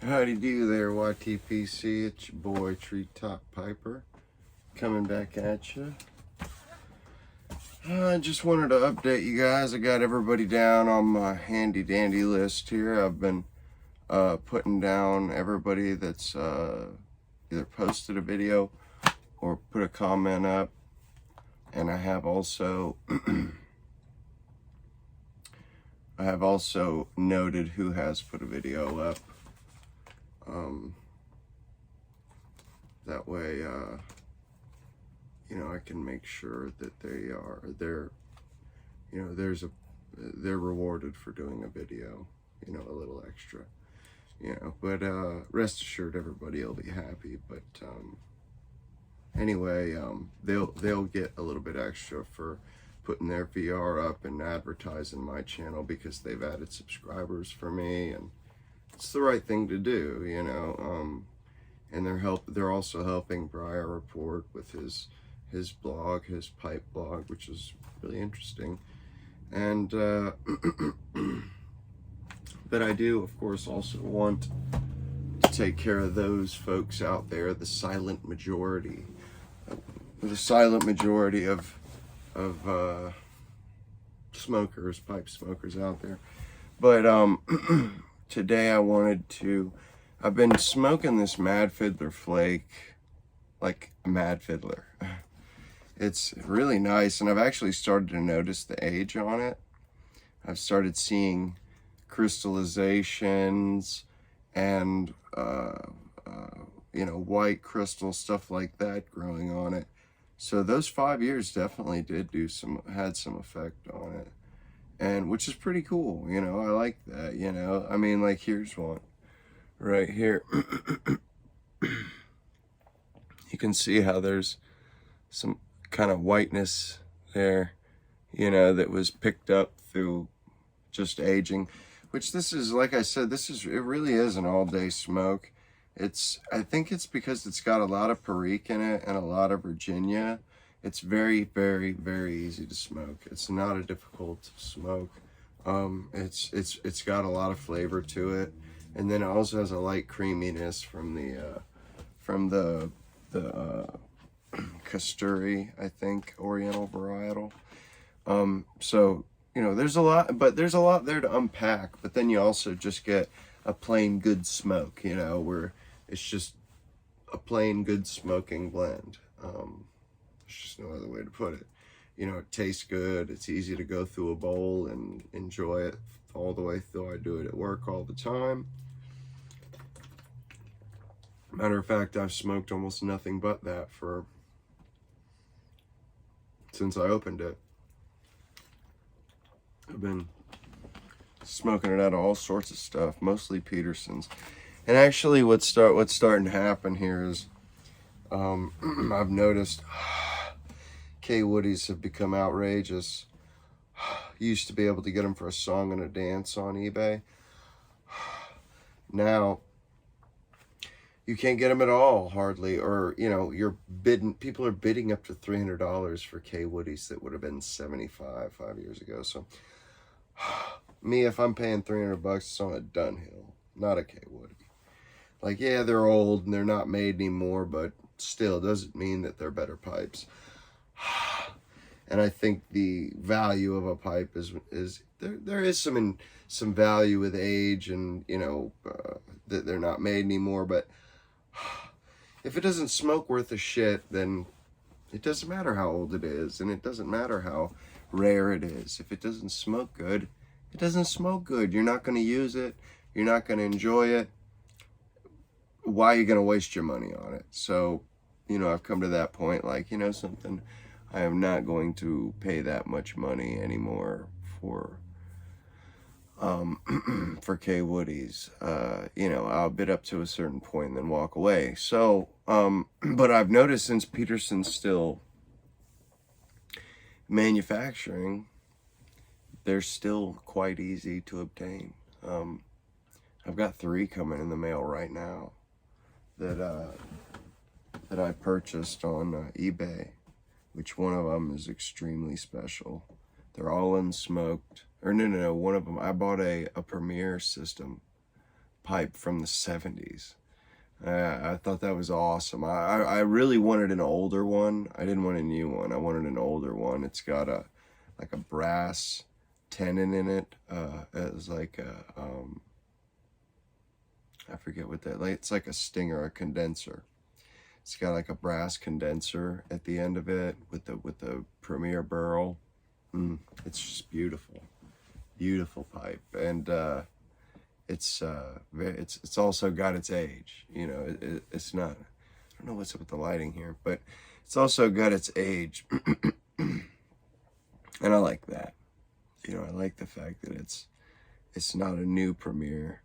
Howdy do there, YTPC. It's your boy Treetop Piper coming back at you. I just wanted to update you guys. I got everybody down on my handy dandy list here. I've been putting down everybody that's either posted a video or put a comment up, and I have also noted who has put a video up. That way, I can make sure that they're rewarded for doing a video, a little extra, but rest assured everybody will be happy. But anyway, they'll get a little bit extra for putting their VR up and advertising my channel because they've added subscribers for me, and it's the right thing to do, and they're also helping Briar Report with his blog, his pipe blog, which is really interesting. And but I do, of course, also want to take care of those folks out there, the silent majority of smokers, pipe smokers out there. But today I've been smoking this Mad Fiddler Flake like a mad fiddler. It's really nice, and I've actually started to notice the age on it. I've started seeing crystallizations and white crystal, stuff like that growing on it. So those 5 years definitely had some effect on it, and which is pretty cool. I like that. I mean, like, here's one right here. You can see how there's some kind of whiteness there, that was picked up through just aging, which this is, like I said, it really is an all-day smoke. I think it's because it's got a lot of Perique in it and a lot of Virginia. It's very, very, very easy to smoke. It's not a difficult smoke. It's got a lot of flavor to it, and then it also has a light creaminess from the Casturi, I think, Oriental varietal. So there's a lot there to unpack. But then you also just get a plain good smoke, where it's just a plain good smoking blend. There's just no other way to put it. It tastes good. It's easy to go through a bowl and enjoy it all the way through. I do it at work all the time. Matter of fact, I've smoked almost nothing but that since I opened it. I've been smoking it out of all sorts of stuff, mostly Petersons. And actually, what's starting to happen here is I've noticed K Woodies have become outrageous. You used to be able to get them for a song and a dance on eBay. Now you can't get them at all, hardly, or people are bidding up to $300 for K Woodies that would have been $75 5 years ago. So me, if I'm paying $300, it's on a Dunhill, not a K Woody. Like, yeah, they're old and they're not made anymore, but still doesn't mean that they're better pipes. And I think the value of a pipe is there is some value with age, and that they're not made anymore. But if it doesn't smoke worth a shit, then it doesn't matter how old it is, and it doesn't matter how rare it is. If it doesn't smoke good, it doesn't smoke good. You're not going to use it. You're not going to enjoy it. Why are you going to waste your money on it? So, I've come to that point, like, something, I am not going to pay that much money anymore for K Woodies. I'll bid up to a certain point and then walk away. So, but I've noticed since Peterson's still manufacturing, they're still quite easy to obtain. I've got 3 coming in the mail right now that I purchased on eBay, which one of them is extremely special. They're all unsmoked. Or no, one of them, I bought a Premier system pipe from the 70s. I thought that was awesome. I really wanted an older one. I didn't want a new one. I wanted an older one. It's got a like a brass tenon in it. It's like a, I forget what that, like, it's like a stinger, a condenser. It's got like a brass condenser at the end of it with the Premier burl. It's just beautiful, beautiful pipe, and it's also got its age. You know, it's not. I don't know what's up with the lighting here, but it's also got its age, and I like that. You know, I like the fact that it's not a new Premier,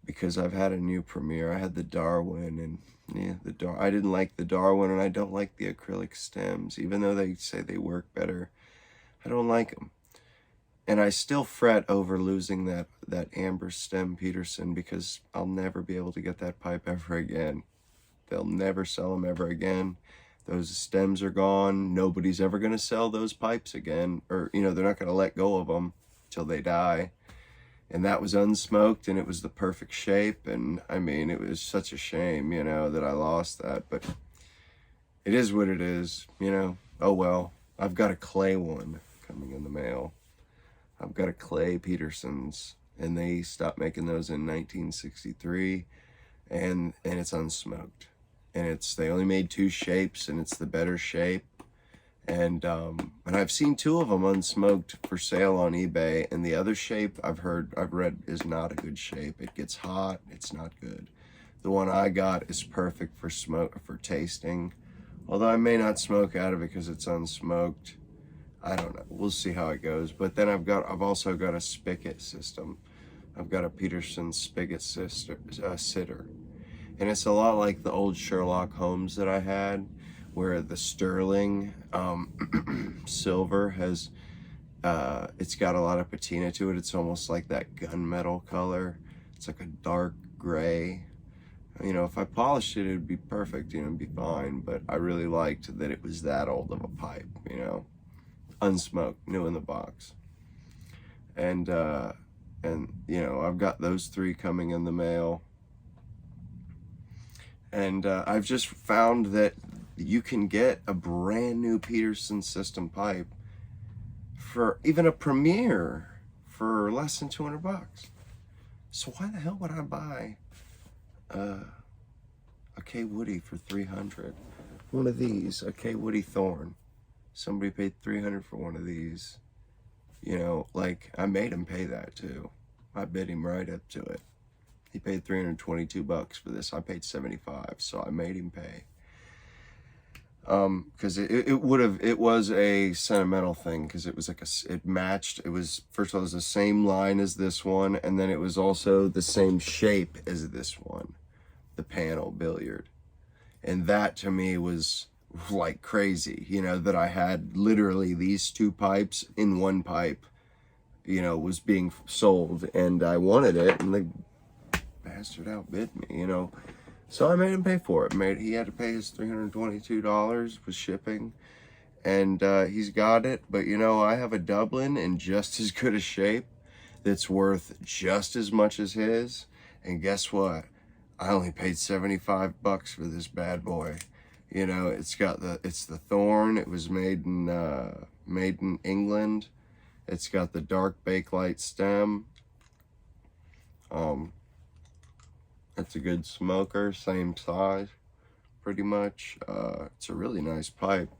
because I've had a new Premier. I had the Darwin, and yeah, I didn't like the Darwin, and I don't like the acrylic stems, even though they say they work better. I don't like them. And I still fret over losing that amber stem Peterson, because I'll never be able to get that pipe ever again. They'll never sell them ever again. Those stems are gone. Nobody's ever going to sell those pipes again. Or, you know, they're not going to let go of them till they die. And that was unsmoked, and it was the perfect shape. And I mean, it was such a shame, you know, that I lost that. But it is what it is, you know. Oh well. I've got a clay one coming in the mail. I've got a clay Peterson's, and they stopped making those in 1963, and it's unsmoked. And they only made 2 shapes, and it's the better shape. And I've seen 2 of them unsmoked for sale on eBay, and the other shape I've read is not a good shape. It gets hot, it's not good. The one I got is perfect for tasting. Although I may not smoke out of it because it's unsmoked. I don't know. We'll see how it goes. But then I've also got a spigot system. I've got a Peterson spigot sitter. And it's a lot like the old Sherlock Holmes that I had, where the sterling silver has, it's got a lot of patina to it. It's almost like that gunmetal color. It's like a dark gray. You know, if I polished it, it'd be perfect, you know, it'd be fine. But I really liked that it was that old of a pipe, you know, unsmoked, new in the box. And you know, I've got those 3 coming in the mail. And I've just found that you can get a brand new Peterson system pipe for even a Premier for less than $200. So why the hell would I buy a K Woody for $300? One of these, a K Woody Thorn. Somebody paid $300 for one of these. You know, like, I made him pay that too. I bid him right up to it. He paid $322 for this. I paid $75, so I made him pay. Because it was a sentimental thing, because it was like it matched. It was, first of all, it was the same line as this one, and then it was also the same shape as this one, the panel billiard. And that to me was like crazy, you know, that I had literally these 2 pipes in one pipe, you know, was being sold, and I wanted it, and the bastard outbid me, you know. So I made him pay for it. He had to pay his $322 with shipping, and he's got it. But you know, I have a Dublin in just as good a shape that's worth just as much as his. And guess what? I only paid $75 for this bad boy. You know, it's the Thorn. It was made in England. It's got the dark bakelite stem. It's a good smoker, same size, pretty much. It's a really nice pipe.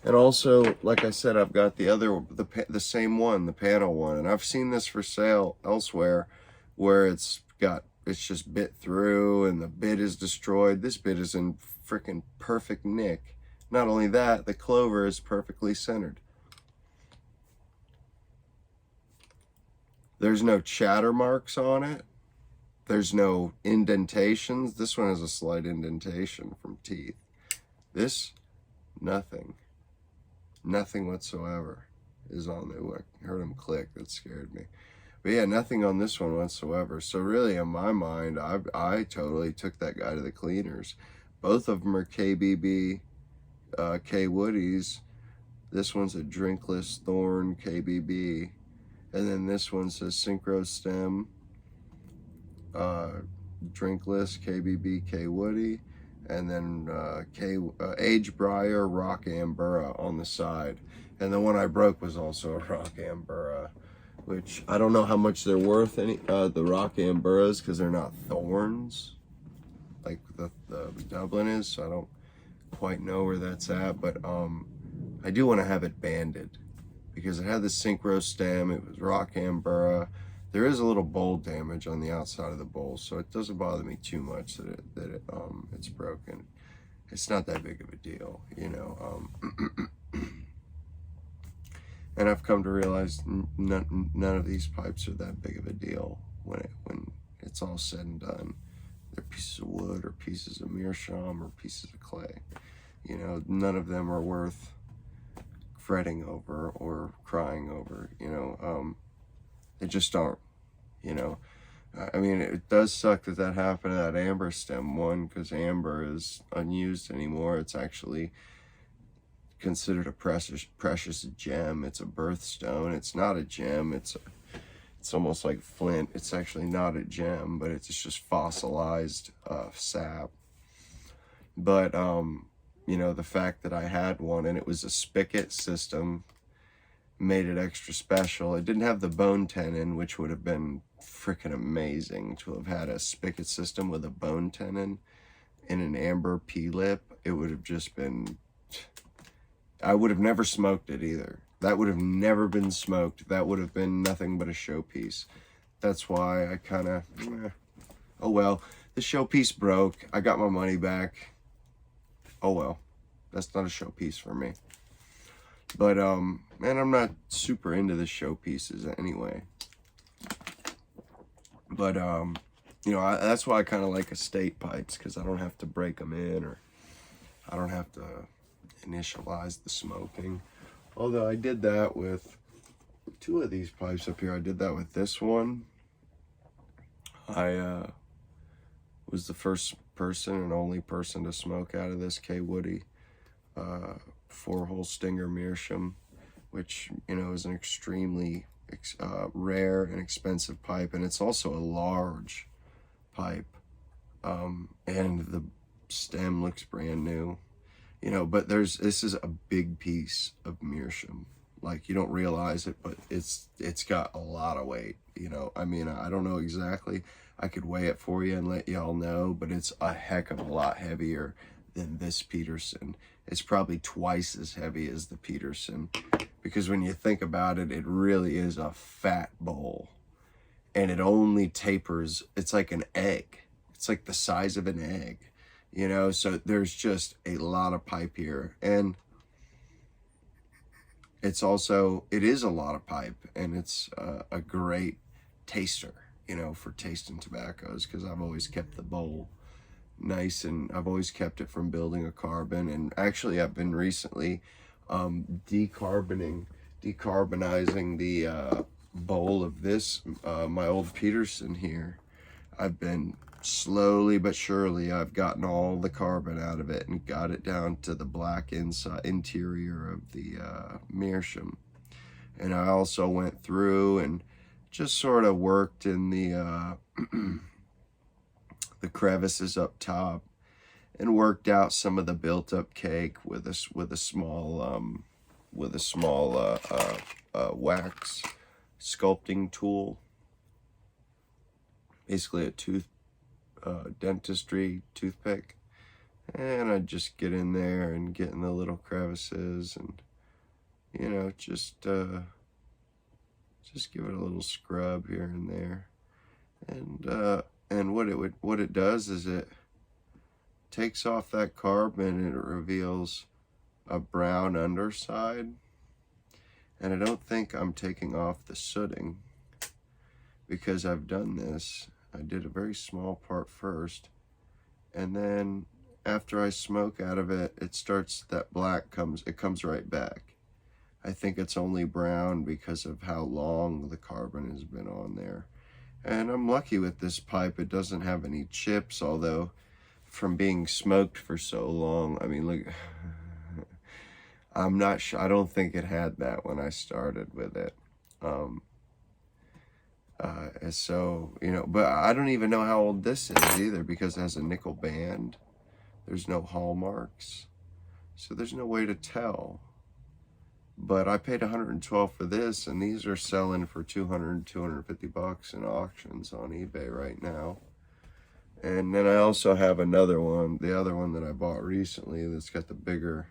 And also, like I said, I've got the same one, the panel one, and I've seen this for sale elsewhere, where it's just bit through and the bit is destroyed. This bit is in freaking perfect nick. Not only that, the clover is perfectly centered. There's no chatter marks on it. There's no indentations. This one has a slight indentation from teeth. This, nothing. Nothing whatsoever is on there. I heard him click. That scared me. But yeah, nothing on this one whatsoever. So really, in my mind, I totally took that guy to the cleaners. Both of them are KBB K Woodies. This one's a drinkless Thorn KBB. And then this one says Synchro Stem. Drinkless, KBB, K Woody, and then Age Briar, Rock Ambura on the side. And the one I broke was also a Rock Ambura, which I don't know how much they're worth, the Rock Amburas, because they're not thorns like the Dublin is, so I don't quite know where that's at, but I do want to have it banded because it had the synchro stem. It was Rock Ambura. There is a little bowl damage on the outside of the bowl, so it doesn't bother me too much that it's broken. It's not that big of a deal, you know. And I've come to realize none of these pipes are that big of a deal when it's all said and done. They're pieces of wood or pieces of meerschaum or pieces of clay. You know, none of them are worth fretting over or crying over, you know. They just aren't, you know. I mean, it does suck that happened to that amber stem one, because amber is unused anymore. It's actually considered a precious gem. It's a birthstone. It's not a gem. It's almost like flint. It's actually not a gem, but it's just fossilized sap. But you know, the fact that I had one and it was a spigot system made it extra special. It didn't have the bone tenon, which would have been freaking amazing to have had a spigot system with a bone tenon and an amber P-lip. It would have just been, I would have never smoked it either. That would have never been smoked. That would have been nothing but a showpiece. That's why I kind of, oh well, the showpiece broke. I got my money back. Oh well, that's not a showpiece for me. But man, I'm not super into the showpieces anyway. But you know, that's why I kind of like estate pipes, because I don't have to break them in, or I don't have to initialize the smoking. Although I did that with two of these pipes up here. I did that with this one. I was the first person and only person to smoke out of this K Woody 4-hole Stinger meerschaum, which, you know, is an extremely rare and expensive pipe, and it's also a large pipe, and the stem looks brand new, you know. But this is a big piece of meerschaum. Like, you don't realize it, but it's got a lot of weight, you know. I mean, I don't know exactly. I could weigh it for you and let y'all know, but it's a heck of a lot heavier than this Peterson. It's probably twice as heavy as the Peterson, because when you think about it, it really is a fat bowl, and it only tapers. It's like an egg. It's like the size of an egg, you know. So there's just a lot of pipe here, and it is a lot of pipe, and it's a great taster, you know, for tasting tobaccos, because I've always kept the bowl nice, and I've always kept it from building a carbon. And actually, I've been recently decarbonizing the bowl of this, my old Peterson here. I've been slowly but surely, I've gotten all the carbon out of it and got it down to the black interior of the meerschaum. And I also went through and just sort of worked in the the crevices up top, and worked out some of the built-up cake with a small wax sculpting tool, basically a dentistry toothpick. And I just get in there and get in the little crevices, and, you know, just give it a little scrub here and there. And what it does is it takes off that carbon, and it reveals a brown underside. And I don't think I'm taking off the sooting, because I've done this. I did a very small part first, and then after I smoke out of it, that black comes right back. I think it's only brown because of how long the carbon has been on there. And I'm lucky with this pipe. It doesn't have any chips, although from being smoked for so long, I mean, look, I'm not sure. I don't think it had that when I started with it. And so, you know, but I don't even know how old this is either, because it has a nickel band. There's no hallmarks, so there's no way to tell. But I paid 112 for this, and these are selling for 200, 250 bucks in auctions on eBay right now. And then I also have another one, the other one that I bought recently, that's got the bigger,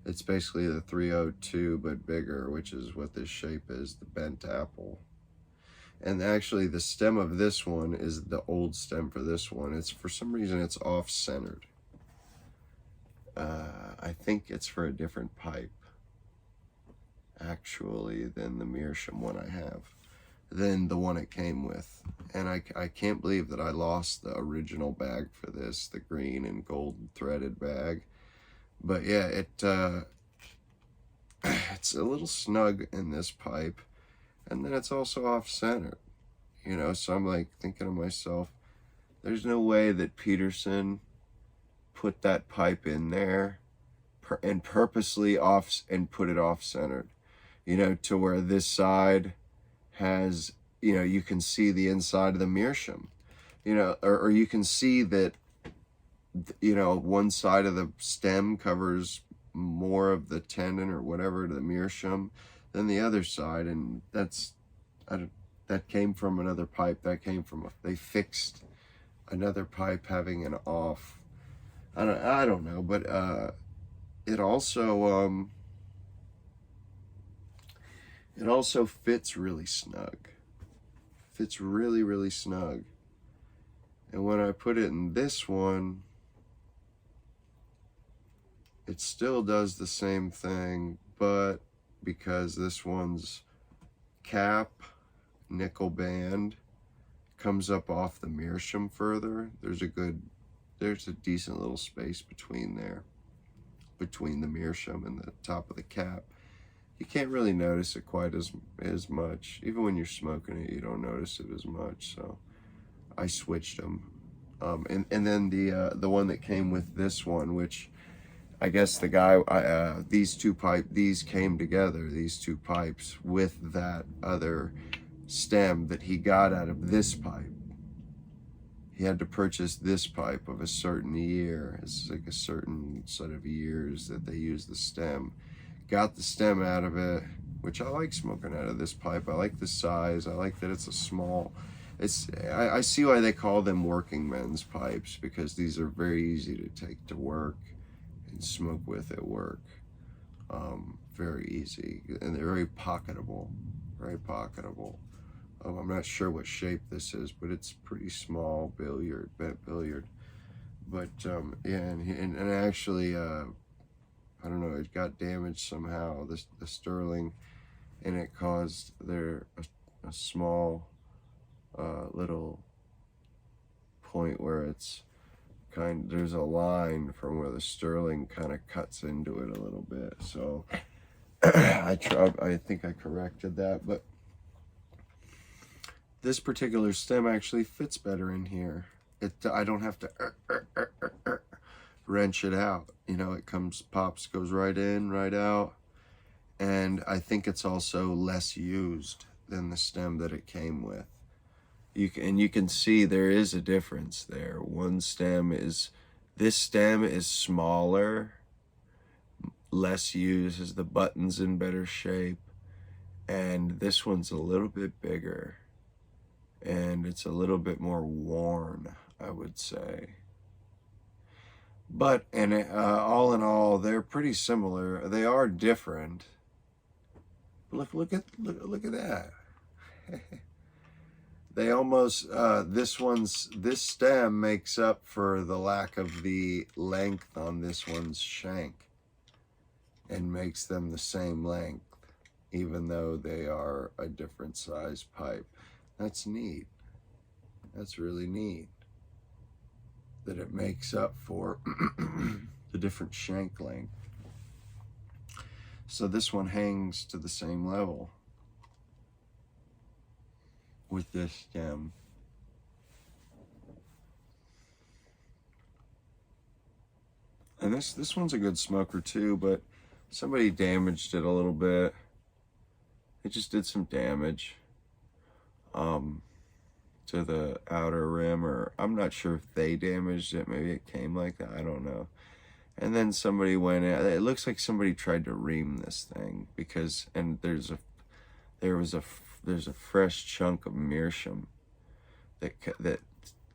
it's basically the 302 but bigger, which is what this shape is, the bent apple. And actually the stem of this one is the old stem for this one. It's, for some reason, it's off-centered. I think it's for a different pipe, actually, than the Meerschaum one I have, than the one it came with. And I can't believe that I lost the original bag for this, the green and gold threaded bag. But yeah, it's a little snug in this pipe, and then it's also off-centered, you know. So I'm like thinking to myself, there's no way that Peterson put that pipe in there and purposely off and put it off-centered, you know, to where this side has, you know, you can see the inside of the Meerschaum, you know, or you can see that, you know, one side of the stem covers more of the tendon or whatever to the Meerschaum than the other side. And that's, that came from another pipe. That came from, they fixed another pipe having an off. I don't know, but it also fits really snug. Fits really, really snug. And when I put it in this one, it still does the same thing, but because this one's cap, nickel band, comes up off the Meerschaum further, there's a decent little space between there, between the Meerschaum and the top of the cap. You can't really notice it quite as much. Even when you're smoking it, you don't notice it as much. So I switched them. And then the one that came with this one, which I guess the guy, these came together, these two pipes, with that other stem that he got out of this pipe. He had to purchase this pipe of a certain year. It's like a certain set of years that they use the stem. Got the stem out of it, which I like smoking out of this pipe. I like the size. I like that it's a small, I see why they call them working men's pipes, because these are very easy to take to work and smoke with at work. Very easy, and they're very pocketable, very pocketable. I'm not sure what shape this is, but it's pretty small billiard, bent billiard. But yeah, and actually, I don't know, it got damaged somehow, the sterling, and it caused there a small little point where it's there's a line from where the sterling kind of cuts into it a little bit. So I think I corrected that, but this particular stem actually fits better in here. I don't have to wrench it out. You know, it pops, goes right in, right out. And I think it's also less used than the stem that it came with. You can see there is a difference there. This stem is smaller, less used, as the button's in better shape. And this one's a little bit bigger. And it's a little bit more worn, I would say. But all in all, they're pretty similar. They are different. Look at that. They almost this stem makes up for the lack of the length on this one's shank, and makes them the same length, even though they are a different size pipe. That's neat. That's really neat. That it makes up for the different shank length. So this one hangs to the same level with this stem. And this one's a good smoker too, but somebody damaged it a little bit. It just did some damage. to the outer rim, or I'm not sure if they damaged it. Maybe it came like that. I don't know. And then somebody went in. It looks like somebody tried to ream this thing because, and there's a fresh chunk of meerschaum that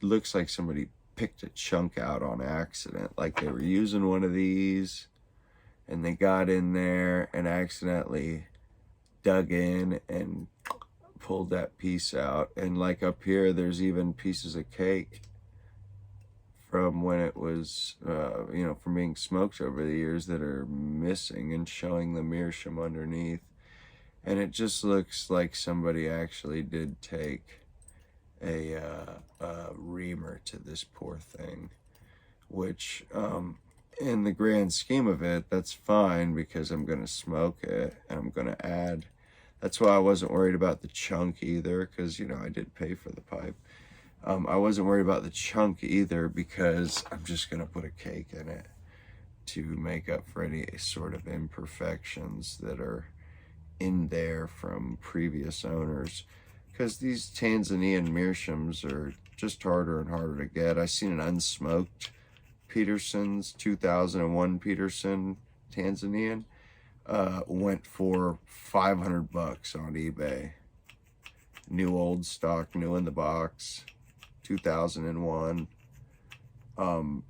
looks like somebody picked a chunk out on accident. Like they were using one of these, and they got in there and accidentally dug in and pulled that piece out. And like up here, there's even pieces of cake from when it was, from being smoked over the years that are missing and showing the meerschaum underneath. And it just looks like somebody actually did take a reamer to this poor thing, which, in the grand scheme of it, that's fine because I'm going to smoke it and I'm going to add. That's why I wasn't worried about the chunk either, because, I did pay for the pipe. I wasn't worried about the chunk either because I'm just going to put a cake in it to make up for any sort of imperfections that are in there from previous owners. Because these Tanzanian meerschaums are just harder and harder to get. I seen an unsmoked Peterson's 2001 Peterson Tanzanian went for $500 on eBay. New old stock, new in the box. 2001,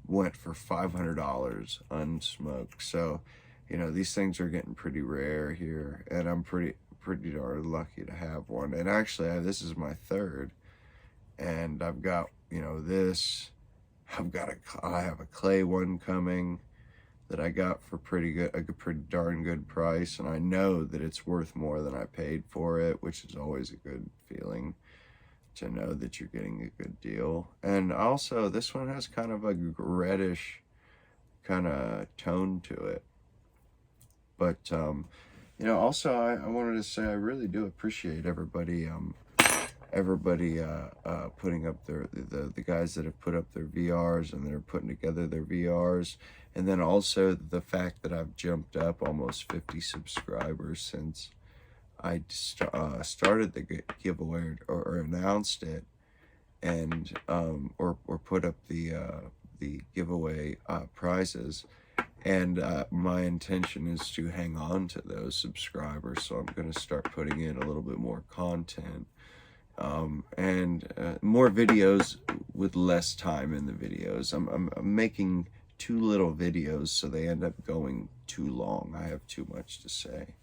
went for $500 unsmoked. So, these things are getting pretty rare here, and I'm pretty darn lucky to have one. And actually, this is my third, and I've got, this. I have a clay one coming that I got for a pretty darn good price, and I know that it's worth more than I paid for it, which is always a good feeling, to know that you're getting a good deal. And also, this one has kind of a reddish kind of tone to it. But, also I wanted to say I really do appreciate everybody putting up the guys that have put up their VRs and they're putting together their VRs. And then also the fact that I've jumped up almost 50 subscribers since I started the giveaway or announced it, and or put up the giveaway prizes. And my intention is to hang on to those subscribers, so I'm going to start putting in a little bit more content, and more videos with less time in the videos. I'm making too little videos, so they end up going too long. I have too much to say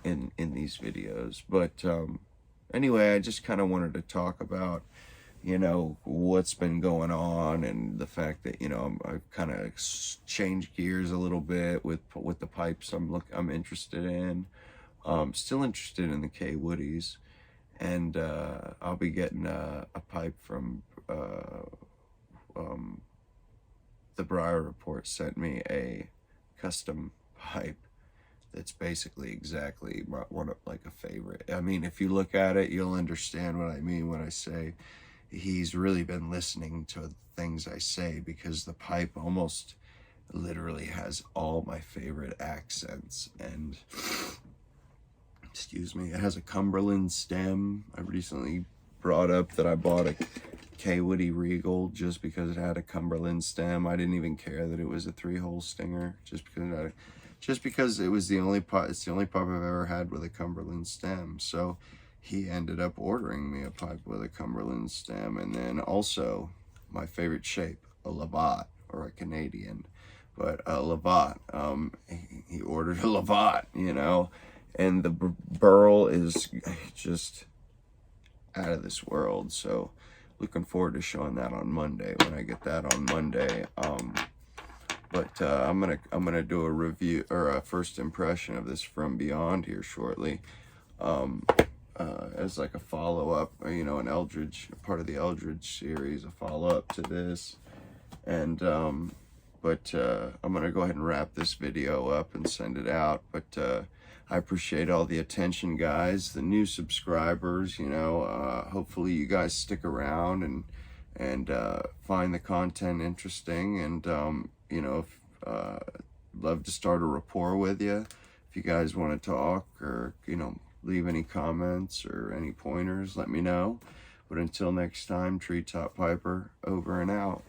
in these videos. But anyway, I just kind of wanted to talk about what's been going on, and the fact that I've kind of changed gears a little bit with the pipes I'm interested in. Still interested in the K Woodies, and I'll be getting a pipe from the Briar Report sent me a custom pipe that's basically exactly like a favorite. I mean, if you look at it, you'll understand what I mean when I say he's really been listening to the things I say, because the pipe almost literally has all my favorite accents. And excuse me, it has a Cumberland stem. I recently brought up that I bought a K Woody Regal just because it had a Cumberland stem. I didn't even care that it was a 3-hole stinger, just because it was the only pipe. It's the only pipe I've ever had with a Cumberland stem. So he ended up ordering me a pipe with a Cumberland stem. And then also my favorite shape, a Lavat, or a Canadian, but a Lavat. He ordered a Lavat, and the burl is just out of this world. So looking forward to showing that on Monday, when I get that on Monday. But I'm gonna do a review, or a first impression of this From Beyond here shortly, as like a follow-up, an Eldridge, part of the Eldridge series, a follow-up to this. And but I'm gonna go ahead and wrap this video up and send it out. But I appreciate all the attention, guys, the new subscribers. Hopefully you guys stick around and find the content interesting, and love to start a rapport with you. If you guys want to talk, or leave any comments or any pointers, let me know. But until next time, Treetop Piper, over and out.